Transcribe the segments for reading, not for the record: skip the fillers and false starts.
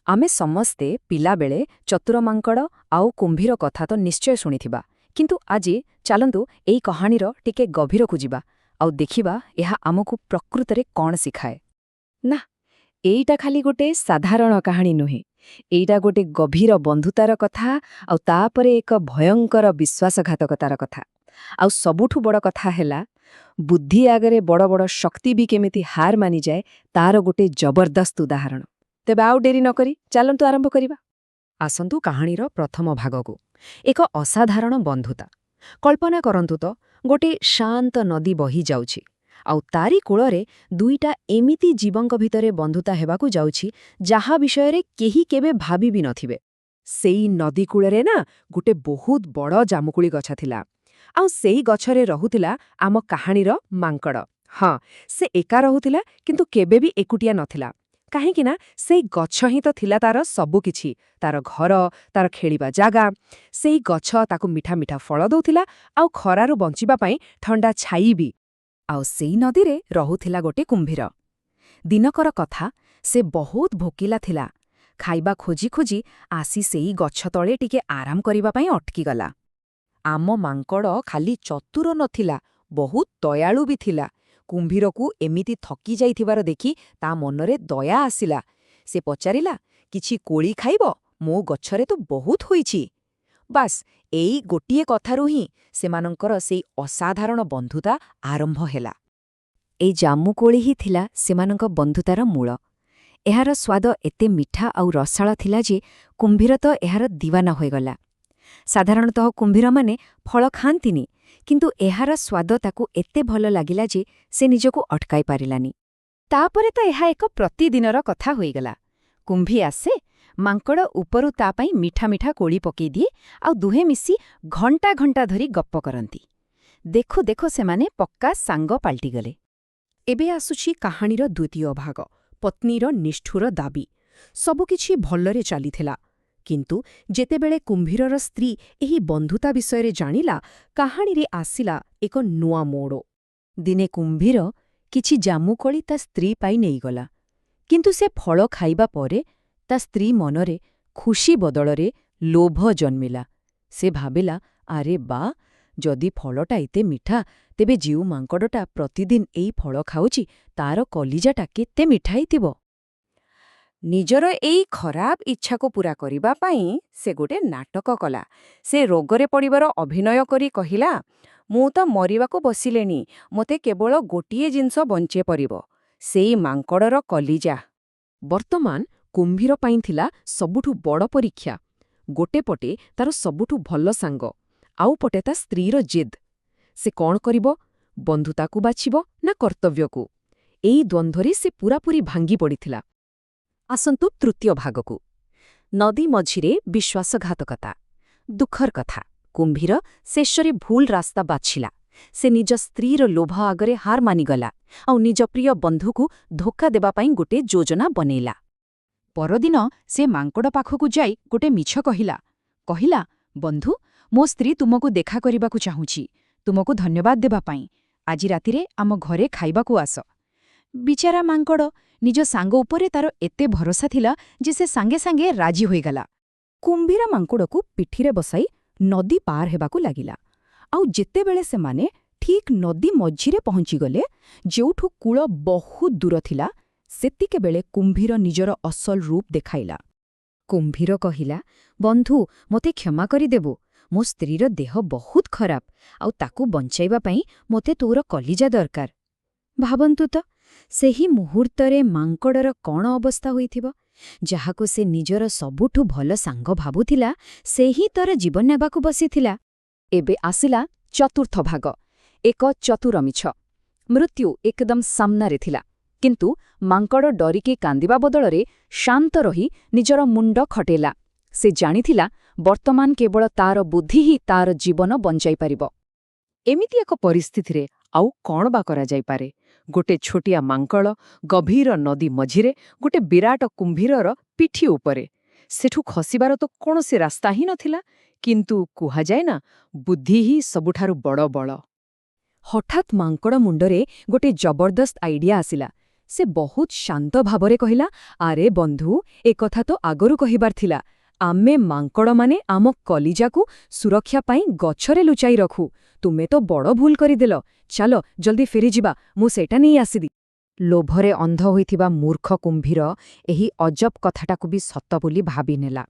ଆମେ ସମସ୍ତେ ପିଲାବେଳେ ଚତୁର ମାଙ୍କଡ଼ ଆଉ କୁମ୍ଭୀର କଥା ତ ନିଶ୍ଚୟ ଶୁଣିଥିବା, କିନ୍ତୁ ଆଜି ଚାଲନ୍ତୁ ଏଇ କାହାଣୀର ଟିକେ ଗଭୀରକୁ ଯିବା ଆଉ ଦେଖିବା ଏହା ଆମକୁ ପ୍ରକୃତରେ କ'ଣ ଶିଖାଏ। ନା, ଏଇଟା ଖାଲି ଗୋଟେ ସାଧାରଣ କାହାଣୀ ନୁହେଁ। ଏଇଟା ଗୋଟେ ଗଭୀର ବନ୍ଧୁତାର କଥା ଆଉ ତାପରେ ଏକ ଭୟଙ୍କର ବିଶ୍ୱାସଘାତକତାର କଥା। ଆଉ ସବୁଠୁ ବଡ଼ କଥା ହେଲା, ବୁଦ୍ଧି ଆଗରେ ବଡ଼ ବଡ଼ ଶକ୍ତି ବି କେମିତି ହାର ମାନିଯାଏ ତାର ଗୋଟେ ଜବରଦସ୍ତ ଉଦାହରଣ। ତେବେ ଆଉ ଡେରି ନ କରି ଚାଲନ୍ତୁ ଆରମ୍ଭ କରିବା। ଆସନ୍ତୁ କାହାଣୀର ପ୍ରଥମ ଭାଗକୁ। ଏକ ଅସାଧାରଣ ବନ୍ଧୁତା। କଳ୍ପନା କରନ୍ତୁ ତ, ଗୋଟେ ଶାନ୍ତ ନଦୀ ବହି ଯାଉଛି ଆଉ ତାରି କୂଳରେ ଦୁଇଟା ଏମିତି ଜୀବଙ୍କ ଭିତରେ ବନ୍ଧୁତା ହେବାକୁ ଯାଉଛି ଯାହା ବିଷୟରେ କେହି କେବେ ଭାବି ବି ନଥିବେ। ସେଇ ନଦୀ କୂଳରେ ନା ଗୋଟେ ବହୁତ ବଡ଼ ଜାମୁକୋଳି ଗଛ ଥିଲା। ଆଉ ସେଇ ଗଛରେ ରହୁଥିଲା ଆମ କାହାଣୀର ମାଙ୍କଡ଼। ହଁ, ସେ ଏକା ରହୁଥିଲା, କିନ୍ତୁ କେବେ ବି ଏକୁଟିଆ ନଥିଲା। କାହିଁକି ନା ସେଇ ଗଛ ହିଁ ତ ଥିଲା ତାର ସବୁକିଛି, ତାର ଘର, ତାର ଖେଳିବା ଜାଗା। ସେଇ ଗଛ ତାକୁ ମିଠା ମିଠା ଫଳ ଦଉଥିଲା ଆଉ ଖରାରୁ ବଞ୍ଚିବା ପାଇଁ ଥଣ୍ଡା ଛାଇ ବି। ଆଉ ସେଇ ନଦୀରେ ରହୁଥିଲା ଗୋଟେ କୁମ୍ଭୀର। ଦିନକର କଥା, ସେ ବହୁତ ଭୋକିଲା ଥିଲା। ଖାଇବା ଖୋଜି ଖୋଜି ଆସି ସେଇ ଗଛ ତଳେ ଟିକେ ଆରାମ କରିବା ପାଇଁ ଅଟକିଗଲା। ଆମ ମାଙ୍କଡ଼ ଖାଲି ଚତୁର ନଥିଲା, ବହୁତ ଦୟାଳୁ ବି ଥିଲା। କୁମ୍ଭୀରକୁ ଏମିତି ଥକି ଯାଇଥିବାର ଦେଖି ତା ମନରେ ଦୟା ଆସିଲା। ସେ ପଚାରିଲା, କିଛି କୋଳି ଖାଇବ? ମୋ ଗଛରେ ତ ବହୁତ ହୋଇଛି। ବାସ୍, ଏଇ ଗୋଟିଏ କଥାରୁ ହିଁ ସେମାନଙ୍କର ସେଇ ଅସାଧାରଣ ବନ୍ଧୁତା ଆରମ୍ଭ ହେଲା। ଏଇ ଜାମୁକୋଳି ହିଁ ଥିଲା ସେମାନଙ୍କ ବନ୍ଧୁତାର ମୂଳ। ଏହାର ସ୍ୱାଦ ଏତେ ମିଠା ଆଉ ରସାଳ ଥିଲା ଯେ କୁମ୍ଭୀର ତ ଏହାର ଦିୱାନା ହୋଇଗଲା। ସାଧାରଣତଃ କୁମ୍ଭୀରମାନେ ଫଳ ଖାଆନ୍ତିନି, କିନ୍ତୁ ଏହାର ସ୍ୱାଦ ତାକୁ ଏତେ ଭଲ ଲାଗିଲା ଯେ ସେ ନିଜକୁ ଅଟକାଇ ପାରିଲାନି। ତାପରେ ତ ଏହା ଏକ ପ୍ରତିଦିନର କଥା ହୋଇଗଲା। କୁମ୍ଭୀ ଆସେ, ମାଙ୍କଡ଼ ଉପରୁ ତା ପାଇଁ ମିଠା ମିଠା କୋଳି ପକେଇ ଦିଏ ଆଉ ଦୁହେଁ ମିଶି ଘଣ୍ଟା ଘଣ୍ଟା ଧରି ଗପ କରନ୍ତି। ଦେଖୁ ଦେଖୁ ସେମାନେ ପକ୍କା ସାଙ୍ଗ ପାଲଟିଗଲେ। ଏବେ ଆସୁଛି କାହାଣୀର ଦ୍ୱିତୀୟ ଭାଗ, ପତ୍ନୀର ନିଷ୍ଠୁର ଦାବି। ସବୁକିଛି ଭଲରେ ଚାଲିଥିଲା, କିନ୍ତୁ ଯେତେବେଳେ କୁମ୍ଭୀରର ସ୍ତ୍ରୀ ଏହି ବନ୍ଧୁତା ବିଷୟରେ ଜାଣିଲା, କାହାଣୀରେ ଆସିଲା ଏକ ନୂଆ ମୋଡ଼। ଦିନେ କୁମ୍ଭୀର କିଛି ଜାମୁକୋଳି ତା ସ୍ତ୍ରୀ ପାଇଁ ନେଇଗଲା, କିନ୍ତୁ ସେ ଫଳ ଖାଇବା ପରେ ତା ସ୍ତ୍ରୀ ମନରେ ଖୁସି ବଦଳରେ ଲୋଭ ଜନ୍ମିଲା। ସେ ଭାବିଲା, ଆରେ ବା, ଯଦି ଫଳଟା ଏତେ ମିଠା, ତେବେ ଯେଉଁ ମାଙ୍କଡ଼ଟା ପ୍ରତିଦିନ ଏଇ ଫଳ ଖାଉଛି ତାର କଲିଜାଟା କେତେ ମିଠା ହେଇଥିବ। ନିଜର ଏଇ ଖରାପ ଇଚ୍ଛାକୁ ପୂରା କରିବା ପାଇଁ ସେ ଗୋଟେ ନାଟକ କଲା। ସେ ରୋଗରେ ପଡ଼ିବାର ଅଭିନୟ କରି କହିଲା, ମୁଁ ତ ମରିବାକୁ ବସିଲେଣି, ମୋତେ କେବଳ ଗୋଟିଏ ଜିନିଷ ବଞ୍ଚେ ପରିବ, ସେଇ ମାଙ୍କଡ଼ର କଲିଜା। ବର୍ତ୍ତମାନ କୁମ୍ଭୀର ପାଇଁ ଥିଲା ସବୁଠୁ ବଡ଼ ପରୀକ୍ଷା। ଗୋଟେ ପଟେ ତାର ସବୁଠୁ ଭଲ ସାଙ୍ଗ, ଆଉ ପଟେ ତା ସ୍ତ୍ରୀର ଜିଦ୍। ସେ କ'ଣ କରିବ? ବନ୍ଧୁତାକୁ ବାଛିବ ନା କର୍ତ୍ତବ୍ୟକୁ? ଏଇ ଦ୍ୱନ୍ଦ୍ୱରେ ସେ ପୂରାପୂରି ଭାଙ୍ଗି ପଡ଼ିଥିଲା। ଆସନ୍ତୁ ତୃତୀୟ ଭାଗକୁ। ନଦୀ ମଝିରେ ବିଶ୍ୱାସଘାତକତା। ଦୁଃଖର କଥା, କୁମ୍ଭୀର ଶେଷରେ ଭୁଲ ରାସ୍ତା ବାଛିଲା। ସେ ନିଜ ସ୍ତ୍ରୀର ଲୋଭ ଆଗରେ ହାର ମାନିଗଲା ଆଉ ନିଜ ପ୍ରିୟ ବନ୍ଧୁକୁ ଧୋକା ଦେବା ପାଇଁ ଗୋଟେ ଯୋଜନା ବନେଇଲା। ପରଦିନ ସେ ମାଙ୍କଡ଼ ପାଖକୁ ଯାଇ ଗୋଟେ ମିଛ କହିଲା। ବନ୍ଧୁ, ମୋ ସ୍ତ୍ରୀ ତୁମକୁ ଦେଖା କରିବାକୁ ଚାହୁଁଛି, ତୁମକୁ ଧନ୍ୟବାଦ ଦେବା ପାଇଁ। ଆଜି ରାତିରେ ଆମ ଘରେ ଖାଇବାକୁ ଆସ। ବିଚାରା ମାଙ୍କଡ଼, ନିଜ ସାଙ୍ଗ ଉପରେ ତାର ଏତେ ଭରସା ଥିଲା ଯେ ସେ ସାଙ୍ଗେ ସାଙ୍ଗେ ରାଜି ହୋଇଗଲା। କୁମ୍ଭୀର ମାଙ୍କଡ଼କୁ ପିଠିରେ ବସାଇ ନଦୀ ପାର ହେବାକୁ ଲାଗିଲା। ଆଉ ଯେତେବେଳେ ସେମାନେ ଠିକ୍ ନଦୀ ମଝିରେ ପହଞ୍ଚିଗଲେ, ଯେଉଁଠୁ କୂଳ ବହୁତ ଦୂର ଥିଲା, ସେତିକେବେଳେ କୁମ୍ଭୀର ନିଜର ଅସଲ ରୂପ ଦେଖାଇଲା। କୁମ୍ଭୀର କହିଲା, ବନ୍ଧୁ, ମୋତେ କ୍ଷମା କରିଦେବୁ। ମୋ ସ୍ତ୍ରୀର ଦେହ ବହୁତ ଖରାପ ଆଉ ତାକୁ ବଞ୍ଚାଇବା ପାଇଁ ମୋତେ ତୋର କଲିଜା ଦରକାର। ଭାବନ୍ତୁ ତ, ସେହି ମୁହୂର୍ତ୍ତରେ ମାଙ୍କଡ଼ର କ'ଣ ଅବସ୍ଥା ହୋଇଥିବ? ଯାହାକୁ ସେ ନିଜର ସବୁଠୁ ଭଲ ସାଙ୍ଗ ଭାବୁଥିଲା, ସେହି ତର ଜୀବନ ନେବାକୁ ବସିଥିଲା। ଏବେ ଆସିଲା ଚତୁର୍ଥ ଭାଗ, ଏକ ଚତୁର ମିଛ। ମୃତ୍ୟୁ ଏକଦମ ସାମ୍ନାରେ ଥିଲା, କିନ୍ତୁ ମାଙ୍କଡ଼ ଡରିକି କାନ୍ଦିବା ବଦଳରେ ଶାନ୍ତ ରହି ନିଜର ମୁଣ୍ଡ ଖଟେଇଲା। ସେ ଜାଣିଥିଲା, ବର୍ତ୍ତମାନ କେବଳ ତାର ବୁଦ୍ଧି ହିଁ ତାର ଜୀବନ ବଞ୍ଚାଇ ପାରିବ। ଏମିତି ଏକ ପରିସ୍ଥିତିରେ ଆଉ କ'ଣ ବା କରାଯାଇପାରେ? ଗୋଟେ ଛୋଟିଆ ମାଙ୍କଡ଼ ଗଭୀର ନଦୀ ମଝିରେ, ଗୋଟେ ବିରାଟ କୁମ୍ଭୀରର ପିଠି ଉପରେ। ସେଠୁ ଖସିବାର ତ କୌଣସି ରାସ୍ତା ହିଁ ନଥିଲା, କିନ୍ତୁ କୁହାଯାଏ ନା, ବୁଦ୍ଧି ହିଁ ସବୁଠାରୁ ବଡ଼ ବଳ। ହଠାତ୍ ମାଙ୍କଡ଼ ମୁଣ୍ଡରେ ଗୋଟେ ଜବରଦସ୍ତ ଆଇଡିଆ ଆସିଲା। ସେ ବହୁତ ଶାନ୍ତ ଭାବରେ କହିଲା, ଆରେ ବନ୍ଧୁ, ଏକଥା ତ ଆଗରୁ କହିବାର ଥିଲା। ଆମେ ମାଙ୍କଡ଼ମାନେ ଆମ କଲିଜାକୁ ସୁରକ୍ଷା ପାଇଁ ଗଛରେ ଲୁଚାଇ ରଖୁ। ତୁମେ ତ ବଡ଼ ଭୁଲ କରିଦେଲ। ଚାଲ ଜଲ୍ଦି ଫେରିଯିବା, ମୁଁ ସେଇଟା ନେଇ ଆସିବି। ଲୋଭରେ ଅନ୍ଧ ହୋଇଥିବା ମୂର୍ଖ କୁମ୍ଭୀର ଏହି ଅଜବ କଥାଟାକୁ ବି ସତ ବୋଲି ଭାବିନେଲା।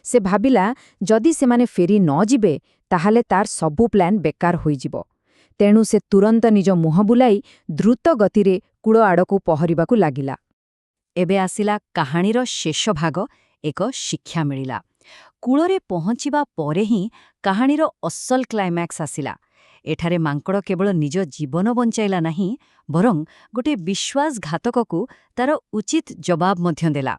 ସେ ଭାବିଲା, ଯଦି ସେମାନେ ଫେରି ନ ଯିବେ ତାହେଲେ ତାର ସବୁ ପ୍ଲାନ୍ ବେକାର ହୋଇଯିବ। ତେଣୁ ସେ ତୁରନ୍ତ ନିଜ ମୁହଁ ବୁଲାଇ ଦ୍ରୁତ ଗତିରେ କୂଳ ଆଡ଼କୁ ପହରିବାକୁ ଲାଗିଲା। ଏବେ ଆସିଲା କାହାଣୀର ଶେଷ ଭାଗ, ଏକ ଶିକ୍ଷା ମିଳିଲା। କୂଳରେ ପହଞ୍ଚିବା ପରେ ହିଁ କାହାଣୀର ଅସଲ କ୍ଲାଇମ୍ୟାକ୍ସ ଆସିଲା। ଏଠାରେ ମାଙ୍କଡ଼ କେବଳ ନିଜ ଜୀବନ ବଞ୍ଚାଇଲା ନାହିଁ, ବରଂ ଗୋଟିଏ ବିଶ୍ୱାସଘାତକକୁ ତାର ଉଚିତ ଜବାବ ମଧ୍ୟ ଦେଲା।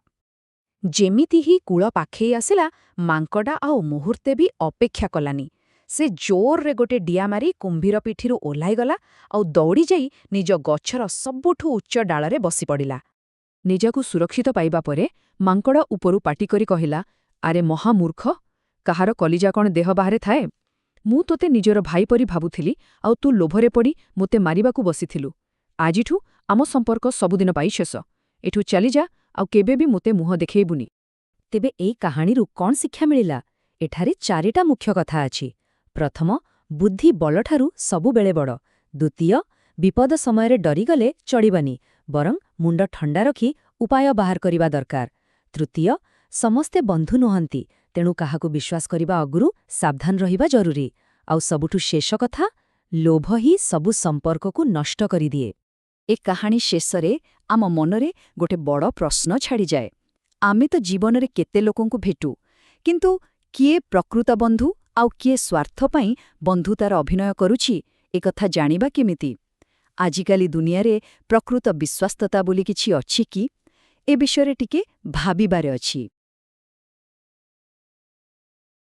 ଯେମିତି ହିଁ କୂଳ ପାଖେଇ ଆସିଲା, ମାଙ୍କଡ଼ା ଆଉ ମୁହୂର୍ତ୍ତେ ବି ଅପେକ୍ଷା କଲାନି। ସେ ଜୋରରେ ଗୋଟେ ଡିଆ ମାରି କୁମ୍ଭୀର ପିଠିରୁ ଓହ୍ଲାଇଗଲା ଆଉ ଦୌଡ଼ିଯାଇ ନିଜ ଗଛର ସବୁଠୁ ଉଚ୍ଚ ଡାଳରେ ବସିପଡ଼ିଲା। ନିଜକୁ ସୁରକ୍ଷିତ ପାଇବା ପରେ ମାଙ୍କଡ଼ ଉପରୁ ପାଟିକରି କହିଲା, ଆରେ ମହାମୂର୍ଖ, କାହାର କଲିଜା କ'ଣ ଦେହ ବାହାରେ ଥାଏ? ମୁଁ ତୋତେ ନିଜର ଭାଇ ପରି ଭାବୁଥିଲି, ଆଉ ତୁ ଲୋଭରେ ପଡ଼ି ମୋତେ ମାରିବାକୁ ବସିଥିଲୁ। ଆଜିଠୁ ଆମ ସମ୍ପର୍କ ସବୁଦିନ ପାଇଁ ଶେଷ। ଏଠୁ ଚାଲିଯା, ଆଉ କେବେ ବି ମୋତେ ମୁହଁ ଦେଖେଇବୁନି। ତେବେ ଏଇ କାହାଣୀରୁ କ'ଣ ଶିକ୍ଷା ମିଳିଲା? ଏଠାରେ 4ଟା ମୁଖ୍ୟ କଥା ଅଛି। ପ୍ରଥମ, ବୁଦ୍ଧି ବଳଠାରୁ ସବୁବେଳେ ବଡ଼। ଦ୍ୱିତୀୟ, ବିପଦ ସମୟରେ ଡରିଗଲେ ଚଳିବନି, ବରଂ ମୁଣ୍ଡ ଥଣ୍ଡା ରଖି ଉପାୟ ବାହାର କରିବା ଦରକାର। ତୃତୀୟ, ସମସ୍ତେ ବନ୍ଧୁ ନୁହନ୍ତି, ତେଣୁ କାହାକୁ ବିଶ୍ୱାସ କରିବା ଆଗରୁ ସାବଧାନ ରହିବା ଜରୁରୀ। ଆଉ ସବୁଠୁ ଶେଷ କଥା, ଲୋଭ ହିଁ ସବୁ ସମ୍ପର୍କକୁ ନଷ୍ଟ କରିଦିଏ। ଏ କାହାଣୀ ଶେଷରେ ଆମ ମନରେ ଗୋଟେ ବଡ଼ ପ୍ରଶ୍ନ ଛାଡ଼ିଯାଏ। ଆମେ ତ ଜୀବନରେ କେତେ ଲୋକଙ୍କୁ ଭେଟୁ, କିନ୍ତୁ କିଏ ପ୍ରକୃତ ବନ୍ଧୁ ଆଉ କିଏ ସ୍ୱାର୍ଥ ପାଇଁ ବନ୍ଧୁତାର ଅଭିନୟ କରୁଛି, ଏକଥା ଜାଣିବା କେମିତି? ଆଜିକାଲି ଦୁନିଆରେ ପ୍ରକୃତ ବିଶ୍ୱସ୍ତତା ବୋଲି କିଛି ଅଛି କି? ଏ ବିଷୟରେ ଟିକେ ଭାବିବାରେ ଅଛି।